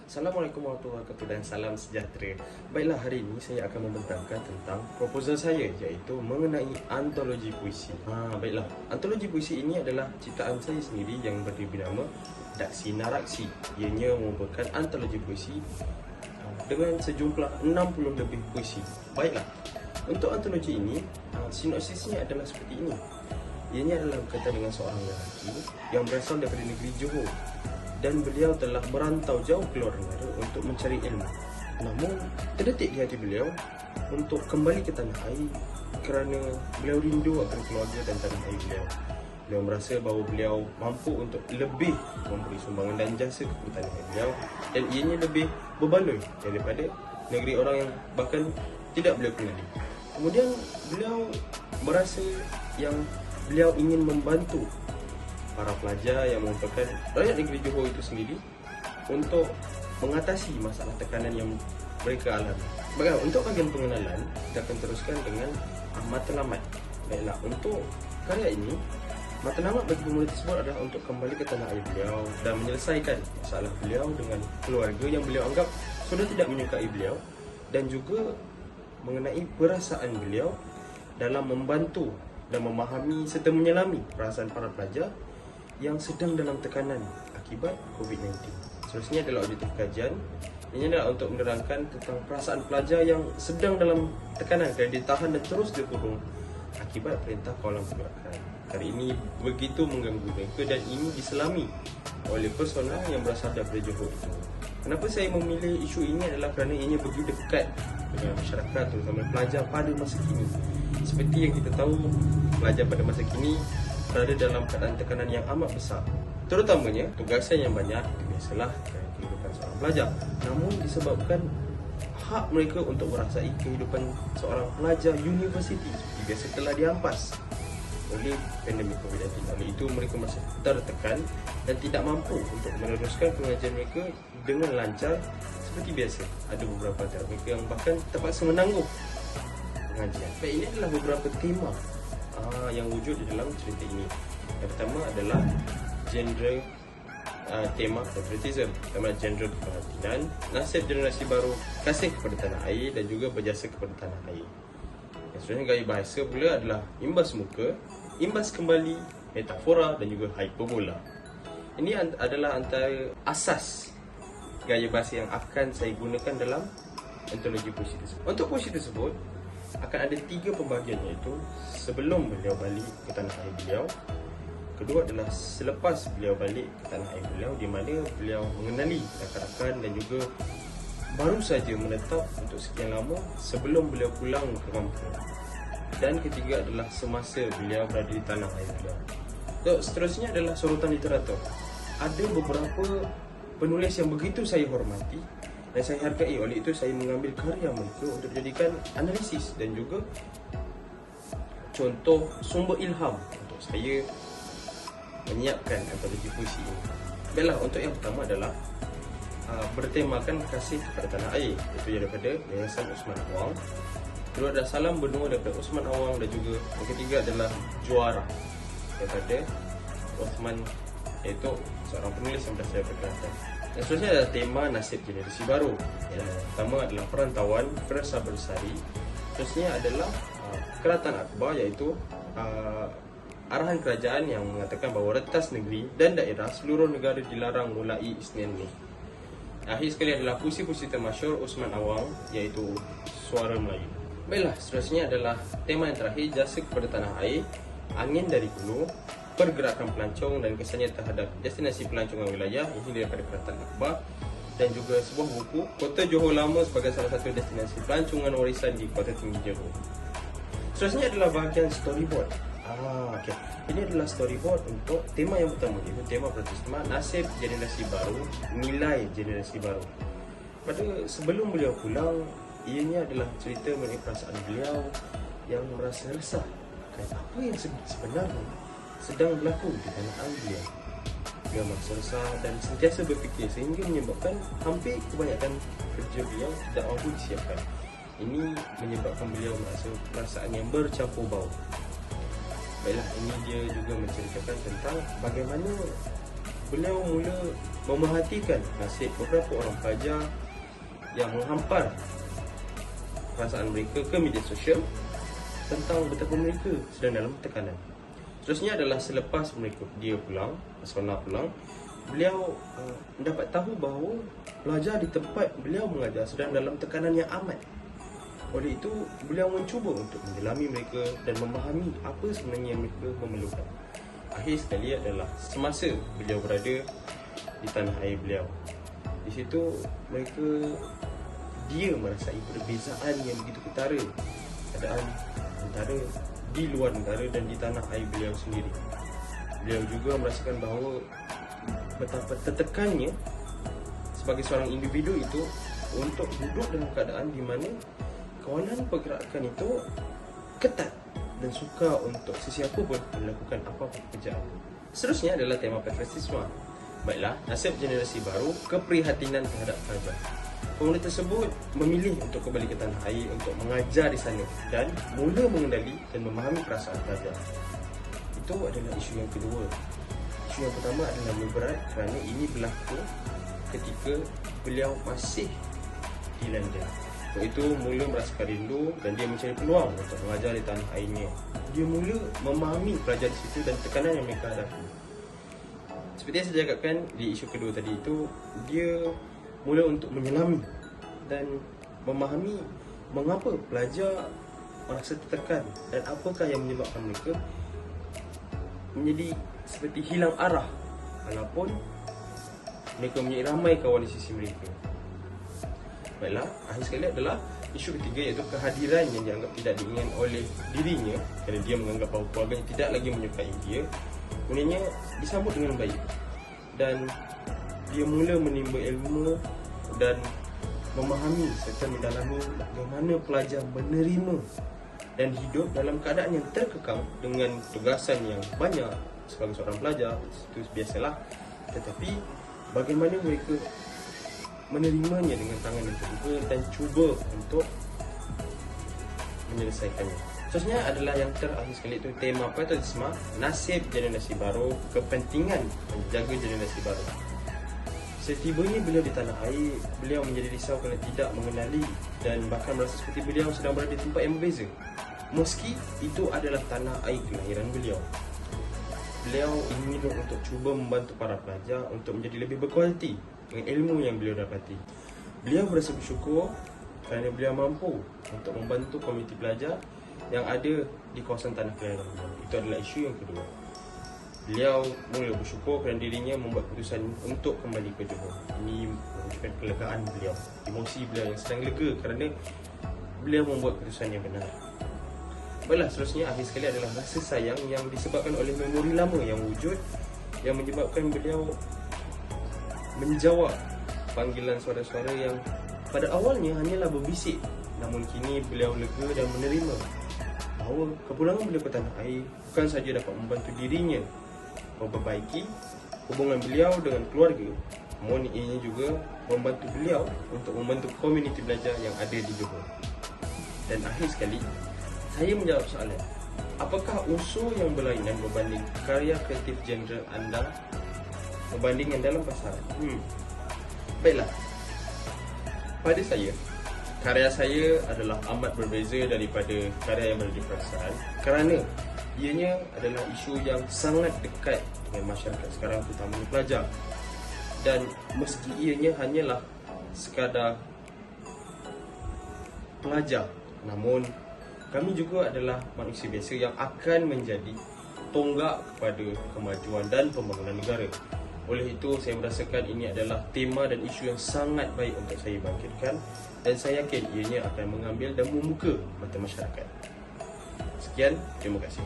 Assalamualaikum warahmatullahi wabarakatuh dan salam sejahtera. Baiklah, hari ini saya akan membentangkan tentang proposal saya, iaitu mengenai antologi puisi. Baiklah, antologi puisi ini adalah ciptaan saya sendiri yang berdiri bernama Daksi Naraksi. Ianya merupakan antologi puisi dengan sejumlah 60 lebih puisi. Baiklah, untuk antologi ini, sinopsisnya adalah seperti ini. Ianya adalah berkaitan dengan seorang lelaki yang berasal daripada negeri Johor, dan beliau telah merantau jauh ke luar negara untuk mencari ilmu. Namun, terdetik di hati beliau untuk kembali ke tanah air kerana beliau rindu akan keluarga dan tanah air beliau. Beliau merasa bahawa beliau mampu untuk lebih memberi sumbangan dan jasa kepada tanah air beliau, dan ianya lebih berbaloi daripada negeri orang yang bahkan tidak beliau kenali. Kemudian beliau merasa yang beliau ingin membantu para pelajar yang merupakan rakyat negeri Johor itu sendiri untuk mengatasi masalah tekanan yang mereka alami. Baiklah, untuk bahagian pengenalan, kita akan teruskan dengan matlamat. Baiklah, untuk karya ini, matlamat bagi pemuda tersebut adalah untuk kembali ke tanah air beliau dan menyelesaikan masalah beliau dengan keluarga yang beliau anggap sudah tidak menyukai beliau, dan juga mengenai perasaan beliau dalam membantu dan memahami serta menyelami perasaan para pelajar yang sedang dalam tekanan akibat COVID-19. Seterusnya adalah objektif kajian. Ini adalah untuk menerangkan tentang perasaan pelajar yang sedang dalam tekanan kerana ditahan dan terus dikurung akibat perintah kawalan pergerakan. Kali ini begitu mengganggu mereka dan ini diselami oleh persona yang berasal daripada Johor itu. Kenapa saya memilih isu ini adalah kerana ianya begitu dekat dengan masyarakat, terutama pelajar pada masa kini. Seperti yang kita tahu, pelajar pada masa kini berada dalam keadaan tekanan yang amat besar, terutamanya tugasan yang banyak. Itu biasalah kehidupan seorang pelajar. Namun disebabkan hak mereka untuk merasai kehidupan seorang pelajar universiti seperti biasa telah dihampas oleh pandemik COVID-19. Oleh itu mereka masih tertekan dan tidak mampu untuk meneruskan pengajian mereka dengan lancar seperti biasa. Ada beberapa antara mereka yang bahkan terpaksa menangguh pengajian. Baik, ini adalah beberapa tema yang wujud di dalam cerita ini. Yang pertama adalah genre tema patriotism, tema genre keperhatian, nasib generasi baru, kasih kepada tanah air dan juga berjasa kepada tanah air. Yang seterusnya gaya bahasa pula adalah imbas muka, imbas kembali, metafora dan juga hyperbola. Ini adalah antara asas gaya bahasa yang akan saya gunakan dalam antologi puisi tersebut. Untuk puisi tersebut akan ada 3 pembahagian, iaitu sebelum beliau balik ke tanah air beliau, kedua adalah selepas beliau balik ke tanah air beliau, di mana beliau mengenali rakan-rakan dan juga baru saja menetap untuk sekian lama sebelum beliau pulang ke kampung, dan ketiga adalah semasa beliau berada di tanah air beliau. Seterusnya adalah sorotan literatur. Ada beberapa penulis yang begitu saya hormati dan saya hargai, oleh itu saya mengambil karya mereka untuk dijadikan analisis dan juga contoh sumber ilham untuk saya menyiapkan antologi puisi ini. Baiklah, untuk yang pertama adalah bertemakan kasih kepada tanah air, iaitu daripada Yayasan Osman Awang. Kedua adalah Salam Benua daripada Osman Awang, dan juga yang ketiga adalah Juara daripada Osman, iaitu seorang penulis yang berasal dari Kelantan. Yang seterusnya adalah tema nasib generasi baru. Yang pertama adalah perantauan Firasa Bersari. Seterusnya adalah Keratan Akbar, iaitu arahan kerajaan yang mengatakan bahawa retas negeri dan daerah seluruh negara dilarang mulai Isnin ni. Akhir sekali adalah puisi-puisi termasyhur Osman Awang, iaitu Suara Melayu. Baiklah, seterusnya adalah tema yang terakhir, jasa kepada tanah air, angin dari hulu, pergerakan pelancong dan kesannya terhadap destinasi pelancongan wilayah. Ini daripada Keratan Akbar, dan juga sebuah buku Kota Johor Lama sebagai salah satu destinasi pelancongan warisan di Kota Tinggi Johor. Seterusnya adalah bahagian storyboard. Okay. Ini adalah storyboard untuk tema yang pertama, iaitu tema patriotisme, nasib generasi baru, nilai generasi baru. Pada sebelum beliau pulang, ianya adalah cerita mengenai perasaan beliau yang merasa resah apa yang sebenarnya sedang berlaku di tanah air beliau. Beliau merasa resah dan sentiasa berfikir sehingga menyebabkan hampir kebanyakan kerja beliau tidak mampu disiapkan. Ini menyebabkan beliau merasa perasaan yang bercampur bau. Baiklah, ini dia juga menceritakan tentang bagaimana beliau mula memerhatikan nasib beberapa orang pelajar yang menghampar perasaan mereka ke media sosial tentang betapa mereka sedang dalam tekanan. Seterusnya adalah selepas dia pulang, Sona pulang, beliau mendapat tahu bahawa pelajar di tempat beliau mengajar sedang dalam tekanan yang amat. Oleh itu, beliau mencuba untuk menyelami mereka dan memahami apa sebenarnya yang mereka memerlukan. Akhir sekali adalah semasa beliau berada di tanah air beliau. Di situ dia merasai perbezaan yang begitu ketara keadaan antara di luar negara dan di tanah air beliau sendiri. Beliau juga merasakan bahawa betapa tertekannya sebagai seorang individu itu untuk duduk dalam keadaan di mana kawalan pergerakan itu ketat dan suka untuk sesiapa pun melakukan apa-apa pekerjaan. Seterusnya adalah tema patriotisme. Baiklah, nasib generasi baru, keprihatinan terhadap pelajar. Pemuda tersebut memilih untuk kembali ke tanah air untuk mengajar di sana dan mula mengenali dan memahami perasaan pelajar. Itu adalah isu yang kedua. Isu yang pertama adalah lebih berat kerana ini berlaku ketika beliau masih di London. Untuk itu mula merasakan rindu dan dia mencari peluang untuk mengajar di tanah airnya. Dia mula memahami pelajar di situ dan tekanan yang mereka hadapi. Seperti yang saya cakapkan di isu kedua tadi itu, dia mula untuk menyelami dan memahami mengapa pelajar merasa tertekan dan apakah yang menyebabkan mereka menjadi seperti hilang arah walaupun mereka mempunyai ramai kawan di sisi mereka. Baiklah, akhir sekali adalah isu ketiga, iaitu kehadiran yang dianggap tidak diinginkan oleh dirinya kerana dia menganggap bahawa keluarganya tidak lagi menyukai dia. Kemudiannya disambut dengan baik dan dia mula menimba ilmu dan memahami serta mendalami bagaimana pelajar menerima dan hidup dalam keadaan yang terkekang dengan tugasan yang banyak sebagai seorang pelajar. Itu biasalah, tetapi bagaimana mereka menerimanya dengan tangan yang terbuka dan cuba untuk menyelesaikannya. Seterusnya adalah yang terakhir sekali, itu tema patriotisme, nasib generasi baru, kepentingan menjaga generasi baru. Setibanya beliau di tanah air, beliau menjadi risau kerana tidak mengenali dan bahkan merasa seperti beliau sedang berada di tempat yang berbeza. Meski itu adalah tanah air kelahiran beliau. Beliau ingin untuk cuba membantu para pelajar untuk menjadi lebih berkualiti dengan ilmu yang beliau dapati. Beliau berasa bersyukur kerana beliau mampu untuk membantu komuniti pelajar yang ada di kawasan tanah kelahiran beliau. Itu adalah isu yang kedua. Beliau mula bersyukur kerana dirinya membuat keputusan untuk kembali ke Johor. Ini menunjukkan kelegaan beliau, emosi beliau yang sedang lega kerana beliau membuat keputusan yang benar. Baiklah, seterusnya akhir sekali adalah rasa sayang yang disebabkan oleh memori lama yang wujud, yang menyebabkan beliau menjawab panggilan suara-suara yang pada awalnya hanyalah berbisik. Namun kini beliau lega dan menerima bahawa kepulangan beliau ke tanah air bukan sahaja dapat membantu dirinya memperbaiki hubungan beliau dengan keluarga, namun ini juga membantu beliau untuk membantu komuniti belajar yang ada di Johor. Dan akhir sekali, saya menjawab soalan, apakah unsur yang berlainan berbanding karya kreatif genre anda berbanding yang dalam pasaran? Baiklah, pada saya, karya saya adalah amat berbeza daripada karya yang berada di pasaran kerana ianya adalah isu yang sangat dekat dengan masyarakat sekarang, terutamanya pelajar. Dan meski ianya hanyalah sekadar pelajar, namun kami juga adalah manusia biasa yang akan menjadi tonggak kepada kemajuan dan pembangunan negara. Oleh itu, saya merasakan ini adalah tema dan isu yang sangat baik untuk saya bangkitkan, dan saya yakin ianya akan mengambil dan membuka mata masyarakat. Sekian, terima kasih.